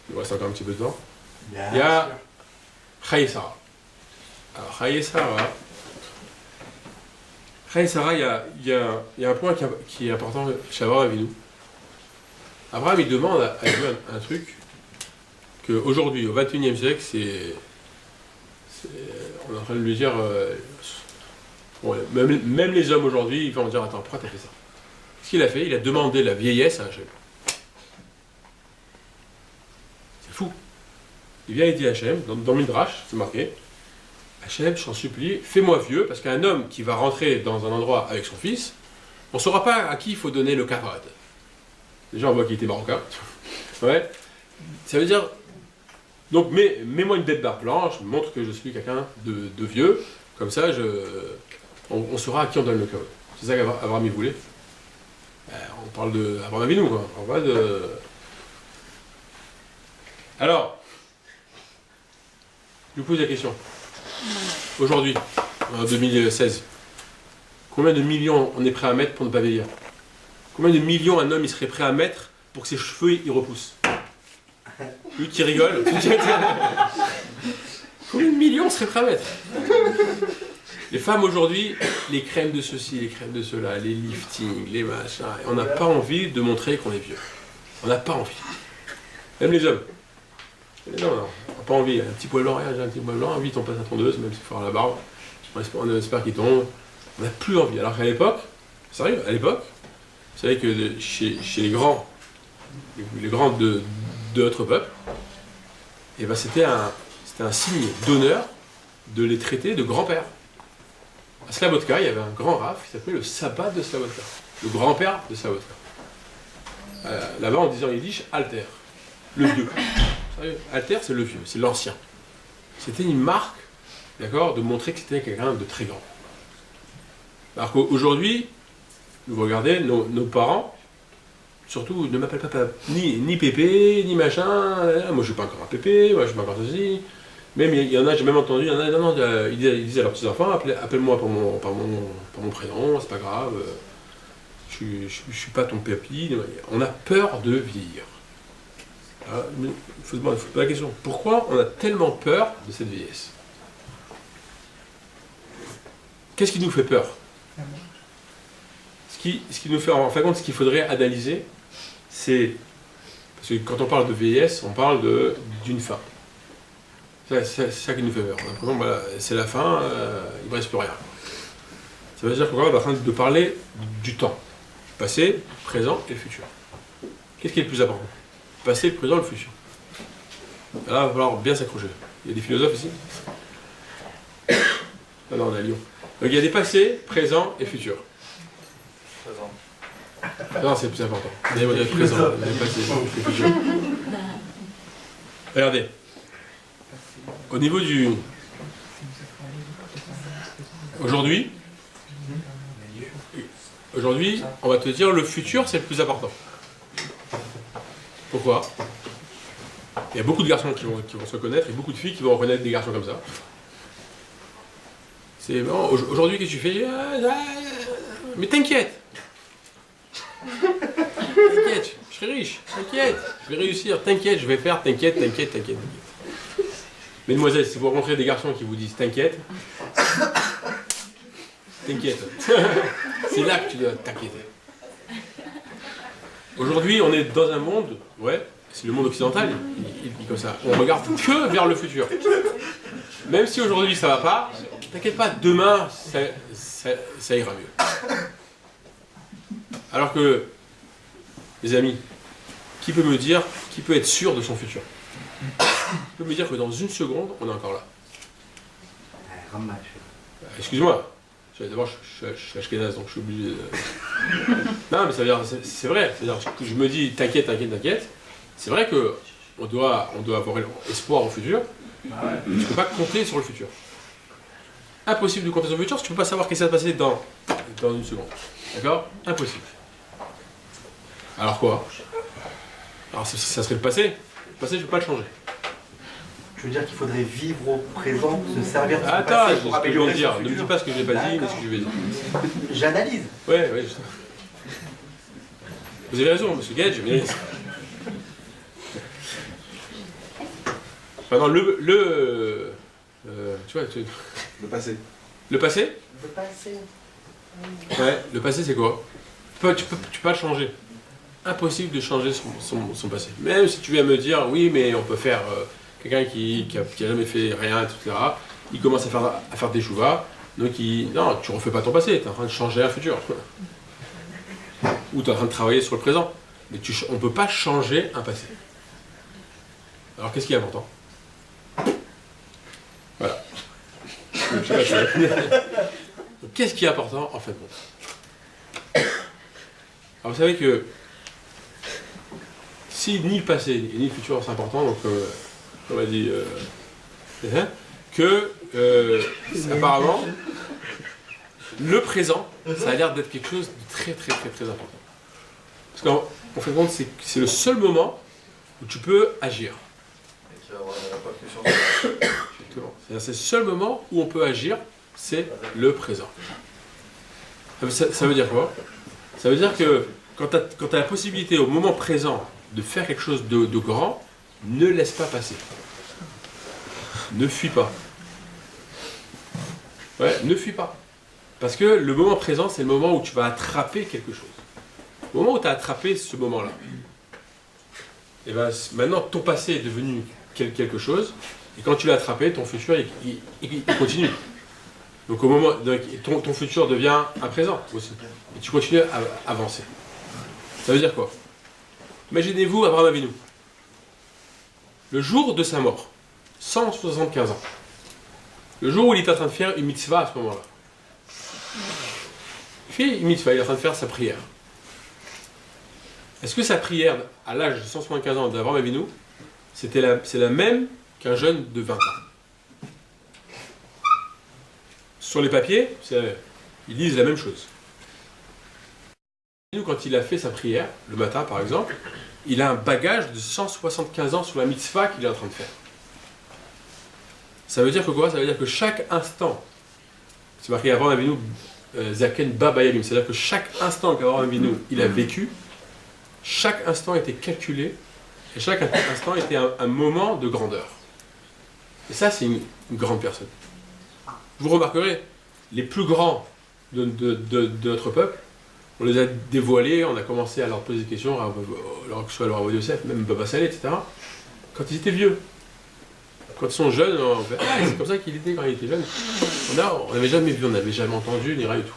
il nous reste encore un petit peu de temps, il y a Chayei Sarah. Alors, Chayei Sarah, il y a un point qui est important chez Abraham Avinu. Abraham, il demande à Dieu un truc qu'aujourd'hui, au XXIe siècle, on est en train de lui dire, même les hommes aujourd'hui, ils vont dire, attends, pourquoi t'as fait ça? Ce qu'il a fait, il a demandé la vieillesse à Hachem. C'est fou. Il vient et dit à Hachem, dans le Midrash, c'est marqué, Hachem, je t'en supplie, fais-moi vieux, parce qu'un homme qui va rentrer dans un endroit avec son fils, on ne saura pas à qui il faut donner le kafarad. Déjà, on voit qu'il était marocain. Ouais. Ça veut dire, donc, mets-moi une bête barre blanche, montre que je suis quelqu'un de vieux, comme ça, on saura à qui on donne le kavod. C'est ça qu'Abraham il voulait. On parle d'Abraham Avinu, quoi. On parle de... Alors, je vous pose la question. Aujourd'hui, en 2016, combien de millions on est prêt à mettre pour ne pas vieillir? Combien de millions un homme il serait prêt à mettre pour que ses cheveux ils repoussent? Lui qui rigole. Combien de millions on serait prêt à mettre? Les femmes aujourd'hui, les crèmes de ceci, les crèmes de cela, les liftings, les machins, on n'a pas envie de montrer qu'on est vieux. On n'a pas envie. Même les hommes. Les hommes, on n'a pas envie. Un petit poil blanc, regarde, j'ai un petit poil blanc, vite on passe à tondeuse, même s'il faut avoir la barbe. On espère qu'il tombe. On n'a plus envie. Alors qu'à l'époque, sérieux, à l'époque, vous savez que chez les grands de notre peuple, et ben c'était un signe d'honneur de les traiter de grands-pères. À Slabodka, il y avait un grand raf qui s'appelait le sabbat de Slabodka, le grand-père de Slabodka. Là-bas, en disant yiddish, alter, le vieux. Sérieux, alter, c'est le vieux, c'est l'ancien. C'était une marque, d'accord, de montrer que c'était quelqu'un de très grand. Alors qu'aujourd'hui, vous regardez, nos parents, surtout, ne m'appellent pas ni pépé, ni machin, moi je suis pas encore un pépé, moi je suis pas encore ceci. Même il y en a, j'ai même entendu, il y en a, non, ils disent à leurs petits-enfants, appelle-moi par mon prénom, c'est pas grave, je suis pas ton papy. On a peur de vieillir. Il faut se poser la question, pourquoi on a tellement peur de cette vieillesse? Qu'est-ce qui nous fait peur? Ce qui nous fait, en fin de compte, ce qu'il faudrait analyser, c'est, parce que quand on parle de vieillesse, on parle d'une fin. C'est ça qui nous fait peur. Voilà, c'est la fin, il ne reste plus rien. Ça veut dire qu'on est en train de parler du temps. Passé, présent et futur. Qu'est-ce qui est le plus important? Le passé, le présent, le futur. Là, il va falloir bien s'accrocher. Il y a des philosophes ici? Ah non, on est à Lyon. Donc il y a des passés, présents et futurs. Non, c'est le plus important. Il y a des présents, des passés, des futurs. Regardez. Au niveau du... Aujourd'hui, on va te dire le futur, c'est le plus important. Pourquoi? Il y a beaucoup de garçons qui vont se reconnaître et beaucoup de filles qui vont reconnaître des garçons comme ça. C'est bon, aujourd'hui, qu'est-ce que tu fais? Mais t'inquiète! T'inquiète, je serai riche, t'inquiète, je vais réussir, t'inquiète, je vais faire, t'inquiète. Mesdemoiselles, si vous rencontrez des garçons qui vous disent t'inquiète, c'est là que tu dois t'inquiéter. Aujourd'hui, on est dans un monde, c'est le monde occidental, il dit comme ça, on regarde que vers le futur. Même si aujourd'hui ça va pas, t'inquiète pas, demain ça ira mieux. Alors que, les amis, qui peut être sûr de son futur? Qui peut me dire que dans une seconde, on est encore là? Excuse-moi, d'abord je suis ashkénaze, donc je suis obligé de... Non, mais ça veut dire, c'est vrai, c'est-à-dire que je me dis t'inquiète, c'est vrai qu'on doit avoir espoir au futur, mais tu ne peux pas compter sur le futur. Impossible de compter sur le futur si tu ne peux pas savoir ce qui va se passer dans une seconde. D'accord? Impossible. Alors quoi? Alors ça serait le passé. Le passé, je ne peux pas le changer. Je veux dire qu'il faudrait vivre au présent, se servir de son Attends, passé c'est pour ce que je améliorer veux dire. son Ne me futur. dis pas ce que je n'ai pas dit, mais ce que je vais dire. J'analyse. Ouais, ouais. Vous avez raison, monsieur Gage, mais... Maintenant, tu vois, Le passé. le passé. Le passé. Ouais, le passé, c'est quoi? Tu peux pas le changer. Impossible de changer son passé. Même si tu viens me dire, oui, mais on peut faire... quelqu'un qui a jamais fait rien, etc. Il commence à faire des chouvas, donc non, tu refais pas ton passé, tu es en train de changer un futur. Ou tu es en train de travailler sur le présent. Mais on ne peut pas changer un passé. Alors qu'est-ce qui est important? Voilà. Donc, qu'est-ce qui est important en fin de compte? Alors vous savez que si ni le passé ni le futur c'est important, donc on a dit que apparemment le présent ça a l'air d'être quelque chose de très très très très important. Parce qu'en fin de compte c'est le seul moment où tu peux agir. Et qui va avoir une répercussion. C'est le seul moment où on peut agir, c'est le présent. Ça veut dire quoi? Ça veut dire que quand tu as la possibilité au moment présent de faire quelque chose de grand, ne laisse pas passer. Ne fuis pas. Ouais, ne fuis pas. Parce que le moment présent, c'est le moment où tu vas attraper quelque chose. Au moment où tu as attrapé ce moment-là, et ben, maintenant ton passé est devenu quelque chose, et quand tu l'as attrapé, ton futur il continue. Donc au moment, ton futur devient un présent aussi. Et tu continues à avancer. Ça veut dire quoi? Imaginez-vous Abraham Avinu. Le jour de sa mort, 175 ans. Le jour où il est en train de faire une mitzvah à ce moment-là. Il fait une mitzvah, il est en train de faire sa prière. Est-ce que sa prière, à l'âge de 175 ans d'Abraham Avinu, c'est la même qu'un jeune de 20 ans? Sur les papiers, ils disent la même chose. Quand il a fait sa prière, le matin par exemple, il a un bagage de 175 ans sur la mitzvah qu'il est en train de faire. Ça veut dire que quoi? Ça veut dire que chaque instant, c'est marqué Abraham Avinu Zaken Ba Bayamim, c'est-à-dire que chaque instant qu'Abraham Avinu il a vécu, chaque instant était calculé et chaque instant était un moment de grandeur. Et ça, c'est une grande personne. Vous remarquerez, les plus grands de notre peuple, on les a dévoilés, on a commencé à leur poser des questions, que ce soit leur Rav Yosef, même Baba Saleh, etc., quand ils étaient vieux. Quand ils sont jeunes, on fait, ah, c'est comme ça qu'il était quand il était jeune. On n'avait jamais vu, on n'avait jamais entendu, ni rien du tout.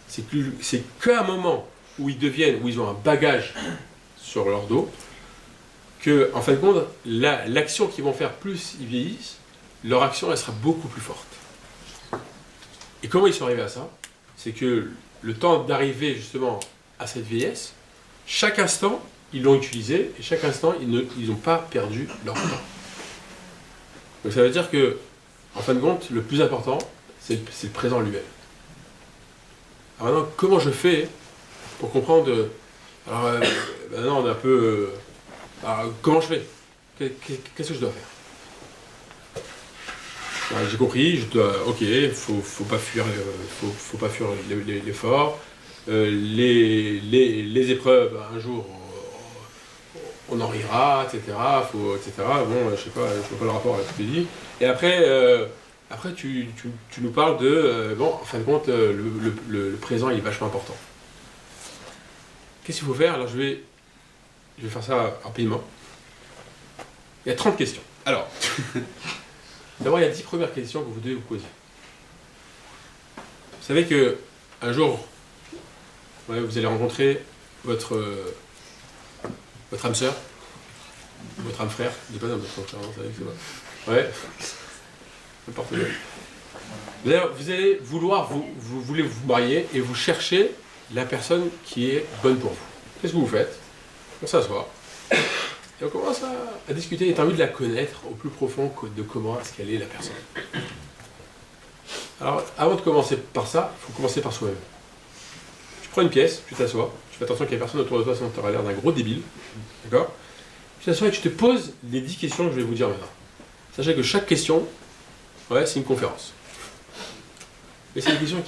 C'est qu'à un moment où ils deviennent, où ils ont un bagage sur leur dos, que, en fin de compte, l'action qu'ils vont faire plus ils vieillissent, leur action, elle sera beaucoup plus forte. Et comment ils sont arrivés à ça? C'est que le temps d'arriver justement à cette vieillesse, chaque instant, ils l'ont utilisé, et chaque instant, ils n'ont pas perdu leur temps. Donc ça veut dire que, en fin de compte, le plus important, c'est le présent lui-même. Alors maintenant, comment je fais pour comprendre... Alors, maintenant, on est un peu... alors, comment je fais? Qu'est-ce que je dois faire? J'ai compris, ok, faut pas fuir l'effort. Les épreuves, un jour, on en rira, etc. Bon, je sais pas le rapport avec ce que tu dis. Et après tu nous parles de, bon, en fin de compte, le présent il est vachement important. Qu'est-ce qu'il faut faire? Alors je vais faire ça rapidement. Il y a 30 questions. Alors, d'abord il y a 10 premières questions que vous devez vous poser. Vous savez que un jour, ouais, vous allez rencontrer votre âme sœur, votre âme frère, je dis pas non, votre frère, non, c'est pas. Ouais, n'importe quoi. Vous allez vouloir, vous voulez vous marier et vous cherchez la personne qui est bonne pour vous. Qu'est-ce que vous faites? On s'assoit et on commence à discuter et tu as envie de la connaître au plus profond de comment est-ce qu'elle est la personne. Alors, avant de commencer par ça, il faut commencer par soi-même. Tu prends une pièce, tu t'assois, tu fais attention qu'il n'y ait personne autour de toi, sinon tu auras l'air d'un gros débile. D'accord? tu t'assois et tu te poses les 10 questions que je vais vous dire maintenant. Sachez que chaque question, c'est une conférence. Et c'est des questions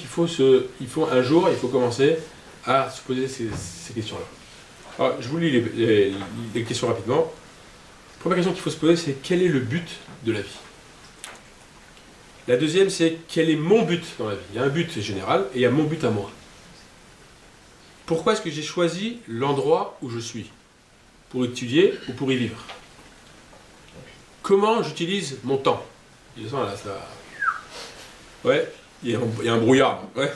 il faut un jour, il faut commencer à se poser ces questions-là. Alors, je vous lis les questions rapidement. La première question qu'il faut se poser, c'est quel est le but de la vie? La deuxième, c'est quel est mon but dans la vie? Il y a un but général et il y a mon but à moi. Pourquoi est-ce que j'ai choisi l'endroit où je suis? Pour étudier ou pour y vivre? Comment j'utilise mon temps? Là, ça... Ouais, il y a un brouillard. Ouais.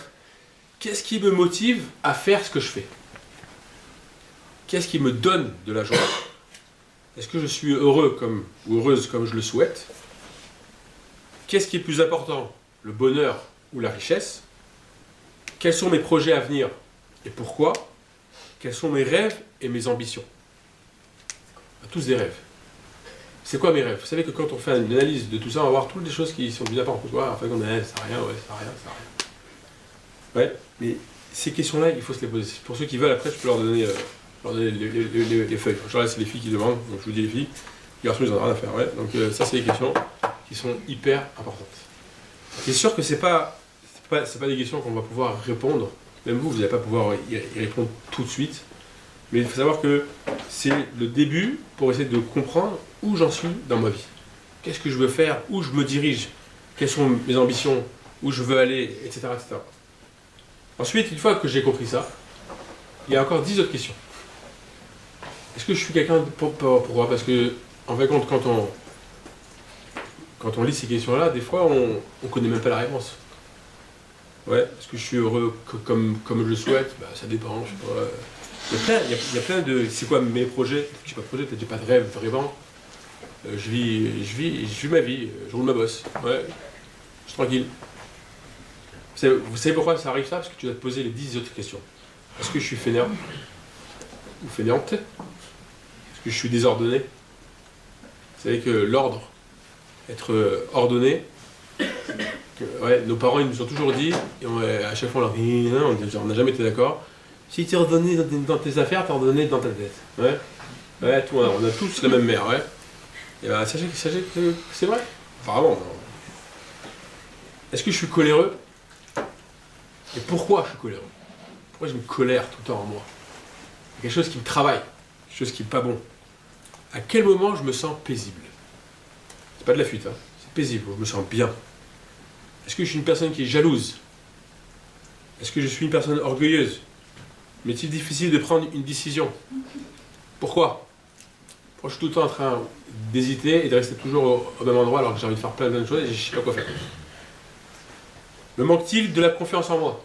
Qu'est-ce qui me motive à faire ce que je fais? Qu'est-ce qui me donne de la joie? Est-ce que je suis heureux ou heureuse comme je le souhaite? Qu'est-ce qui est plus important? Le bonheur ou la richesse? Quels sont mes projets à venir et pourquoi? Quels sont mes rêves et mes ambitions? On a tous des rêves. C'est quoi mes rêves? Vous savez que quand on fait une analyse de tout ça, on va voir toutes les choses qui sont plus importantes. En fait, on a ça sert à rien, ça sert à rien, ça sert à rien. Ouais, mais ces questions-là, il faut se les poser. Pour ceux qui veulent, après, je peux leur donner les feuilles. En général, c'est les filles qui demandent, donc je vous dis les filles. Les garçons, ils n'en ont rien à faire. Ouais. Donc ça, c'est des questions qui sont hyper importantes. C'est sûr que c'est pas des questions qu'on va pouvoir répondre. Même vous n'allez pas pouvoir y répondre tout de suite. Mais il faut savoir que c'est le début pour essayer de comprendre où j'en suis dans ma vie. Qu'est-ce que je veux faire? Où je me dirige? Quelles sont mes ambitions? Où je veux aller? Etc. etc. Ensuite, une fois que j'ai compris ça, il y a encore 10 autres questions. Est-ce que je suis quelqu'un pourquoi? Parce que, en fait, quand on lit ces questions-là, des fois, on ne connaît même pas la réponse. Ouais, est-ce que je suis heureux comme je le souhaite? Ça dépend, je sais pas. Il y a plein de... C'est quoi mes projets? Je n'ai pas de projet, peut-être j'ai pas de rêve vraiment. Je vis ma vie, je roule ma bosse. Ouais, je suis tranquille. Vous savez pourquoi ça arrive ça? Parce que tu dois te poser les 10 autres questions. Est-ce que je suis fainéant? Ou fainéante? Est-ce que je suis désordonné? Vous savez que l'ordre, être ordonné, nos parents ils nous ont toujours dit, et à chaque fois on leur dit, on n'a jamais été d'accord. Si tu es ordonné dans tes affaires, tu es ordonné dans ta tête. Ouais, tout, on a tous la même mère, ouais. Et sachez que c'est vrai. Apparemment. Est-ce que je suis coléreux? Et pourquoi je suis coléreux? Pourquoi je me colère tout le temps en moi? Quelque chose qui me travaille, quelque chose qui n'est pas bon. À quel moment je me sens paisible? C'est pas de la fuite, c'est paisible, je me sens bien. Est-ce que je suis une personne qui est jalouse? Est-ce que je suis une personne orgueilleuse? M'est-il difficile de prendre une décision? Pourquoi? Pourquoi je suis tout le temps en train d'hésiter et de rester toujours au même endroit alors que j'ai envie de faire plein de choses et je ne sais pas quoi faire? Me manque-t-il de la confiance en moi?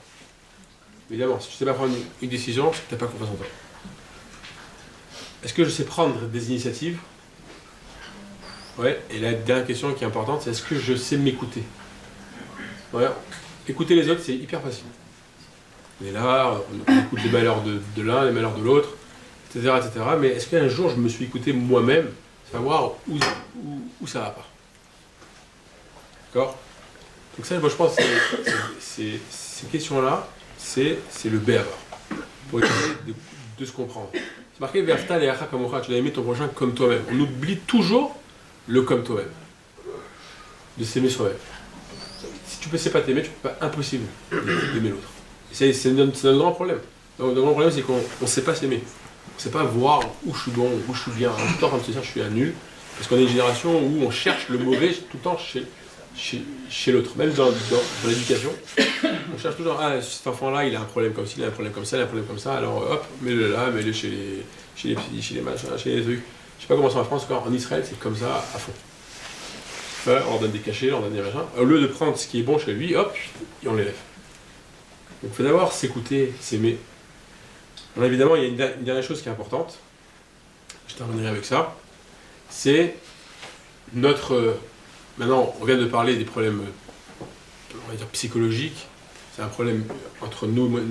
Évidemment, si tu ne sais pas prendre une décision, c'est que tu n'as pas confiance en toi. Est-ce que je sais prendre des initiatives? Ouais, et la dernière question qui est importante, c'est est-ce que je sais m'écouter? Ouais, écouter les autres, c'est hyper facile. On est là, on écoute les malheurs de l'un, les malheurs de l'autre, etc., etc. Mais est-ce qu'un jour je me suis écouté moi-même, savoir où ça va pas? D'accord? Donc ça, moi je pense que ces questions-là, c'est le B à bas. Pour essayer de se comprendre. C'est marqué Verta et Acha Kamocha, tu dois aimer ton prochain comme toi-même. On oublie toujours le comme toi-même. De s'aimer soi-même. Si tu ne sais pas t'aimer, tu peux pas impossible d'aimer l'autre. C'est un grand problème. Donc, le grand problème, c'est qu'on ne sait pas s'aimer. On ne sait pas voir où je suis bon, où je suis bien. Tout le temps en train de se dire je suis un nul. Parce qu'on est une génération où on cherche le mauvais tout le temps chez l'autre. Même dans l'éducation, on cherche toujours cet enfant-là, il a un problème comme ci, il a un problème comme ça, il a un problème comme ça. Alors hop, mets-le là, mets-le chez les petits, chez les machins, chez les trucs. Je sais pas comment c'est en France, en Israël, c'est comme ça à fond. Ouais, on leur donne des cachets, on leur donne des machins. Au lieu de prendre ce qui est bon chez lui, hop, et on l'élève. Donc il faut d'abord s'écouter, s'aimer. Alors, évidemment, il y a une dernière chose qui est importante, je terminerai avec ça, c'est notre... Maintenant, on vient de parler des problèmes, on va dire, psychologiques, c'est un problème entre nous et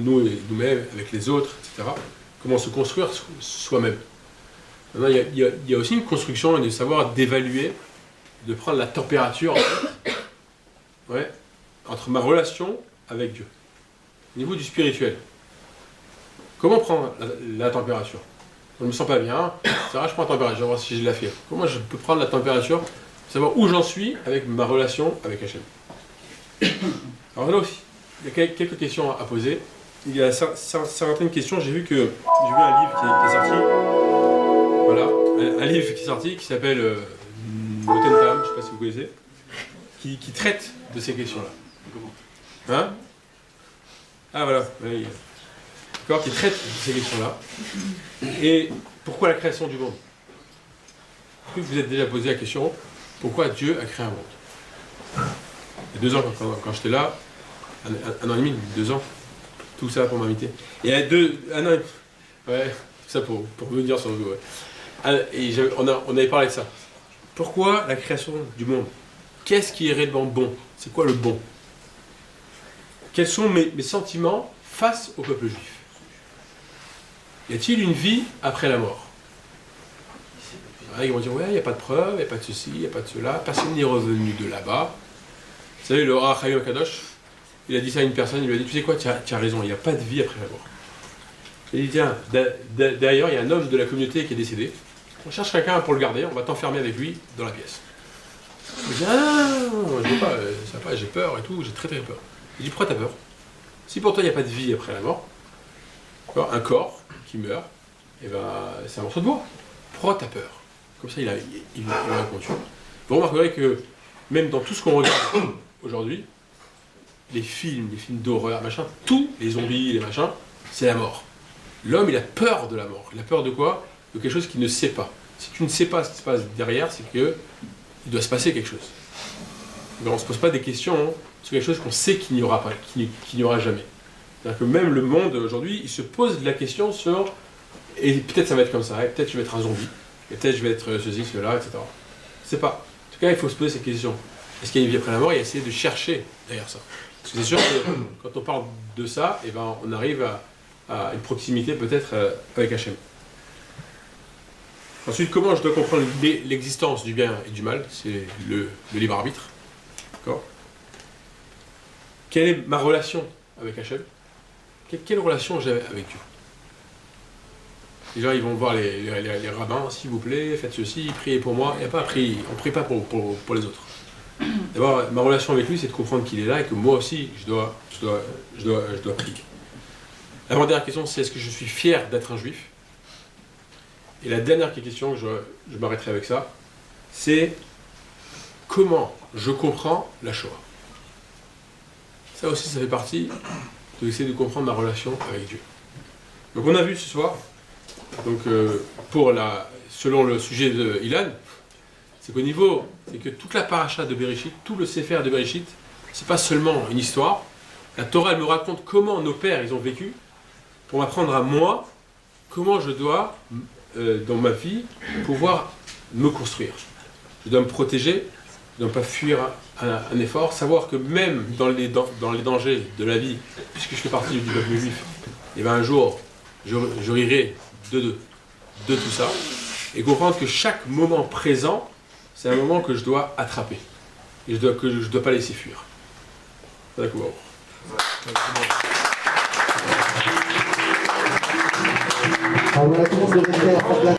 nous-mêmes, avec les autres, etc. Comment se construire soi-même. Maintenant, il y a aussi une construction et de savoir d'évaluer, de prendre la température, en fait, ouais, entre ma relation avec Dieu. Au niveau du spirituel, comment prendre la température? je me sens pas bien, ça va, je prends la température, voir si j'ai de la fièvre. Comment je peux prendre la température, savoir où j'en suis avec ma relation avec Hachem. Alors là aussi, il y a quelques questions à poser. Il y a certaines questions, j'ai vu un livre qui est sorti, voilà, un livre qui est sorti qui s'appelle Notentam, je ne sais pas si vous connaissez, qui traite de ces questions-là. Hein? Ah voilà, oui. D'accord, qui traite de ces questions-là. Et pourquoi la création du monde? Est-ce que vous vous êtes déjà posé la question, pourquoi Dieu a créé un monde? Il y a 2 ans, quand j'étais là, un an et demi, 2 ans, tout ça pour m'inviter. Et il y a un an et demi, ouais, tout ça pour venir sur le dos, ouais. Et on avait parlé de ça. Pourquoi la création du monde? Qu'est-ce qui est réellement bon? C'est quoi le bon? Quels sont mes sentiments face au peuple juif? Y a-t-il une vie après la mort? Ils vont dire, ouais, il n'y a pas de preuve, il n'y a pas de ceci, il n'y a pas de cela, personne n'est revenu de là-bas. Vous savez, le Rav Chaim Kadosh, il a dit ça à une personne, il lui a dit, tu sais quoi, tu as raison, il n'y a pas de vie après la mort. Il dit, tiens, d'ailleurs, il y a un homme de la communauté qui est décédé, on cherche quelqu'un pour le garder, on va t'enfermer avec lui dans la pièce. Il dit, ah, je ne veux pas, ça va pas, j'ai peur et tout, j'ai très très peur. Il dit, pourquoi t'as peur? Si pour toi il n'y a pas de vie après la mort, un corps qui meurt, et ben, c'est un morceau de bois. Pourquoi t'as peur? Comme ça, il a répondu. Vous remarquerez que même dans tout ce qu'on regarde aujourd'hui, les films d'horreur, machin, tous les zombies, les machins, c'est la mort. L'homme, il a peur de la mort. Il a peur de quoi? De quelque chose qu'il ne sait pas. Si tu ne sais pas ce qui se passe derrière, c'est qu'il doit se passer quelque chose. Donc on ne se pose pas des questions sur quelque chose qu'on sait qu'il n'y aura pas, qu'il n'y aura jamais. C'est-à-dire que même le monde aujourd'hui, il se pose la question sur, et peut-être ça va être comme ça, et peut-être je vais être un zombie, et peut-être je vais être ceci, cela, etc. Je sais pas. En tout cas, il faut se poser ces questions. Est-ce qu'il y a une vie après la mort? Et essayer de chercher derrière ça. Parce que c'est sûr que quand on parle de ça, eh ben, on arrive à une proximité peut-être avec Hachem. Ensuite, comment je dois comprendre l'existence du bien et du mal? C'est le libre arbitre. D'accord? Quelle est ma relation avec Hachem? Quelle relation j'ai avec Dieu? Les gens, ils vont voir les rabbins, s'il vous plaît, faites ceci, priez pour moi. Il n'y a pas à prier, on ne prie pas pour les autres. D'abord, ma relation avec lui, c'est de comprendre qu'il est là et que moi aussi, je dois prier. L'avant-dernière question, c'est est-ce que je suis fier d'être un juif? Et la dernière question, je m'arrêterai avec ça, c'est comment je comprends la Shoah. Ça aussi, ça fait partie d'essayer de comprendre ma relation avec Dieu. Donc on a vu ce soir, donc, selon le sujet de Ilan, c'est qu'au niveau, c'est que toute la paracha de Bereshit, tout le Sefer de Bereshit, c'est pas seulement une histoire. La Torah, elle me raconte comment nos pères, ils ont vécu, pour m'apprendre à moi, comment je dois, dans ma vie, pouvoir me construire. Je dois me protéger, je ne dois pas fuir un effort, savoir que même dans les dangers de la vie, puisque je fais partie du peuple juif, et bien un jour, je rirai de tout ça, et comprendre que chaque moment présent, c'est un moment que je dois attraper, et que je ne dois pas laisser fuir. D'accord. On a commencé à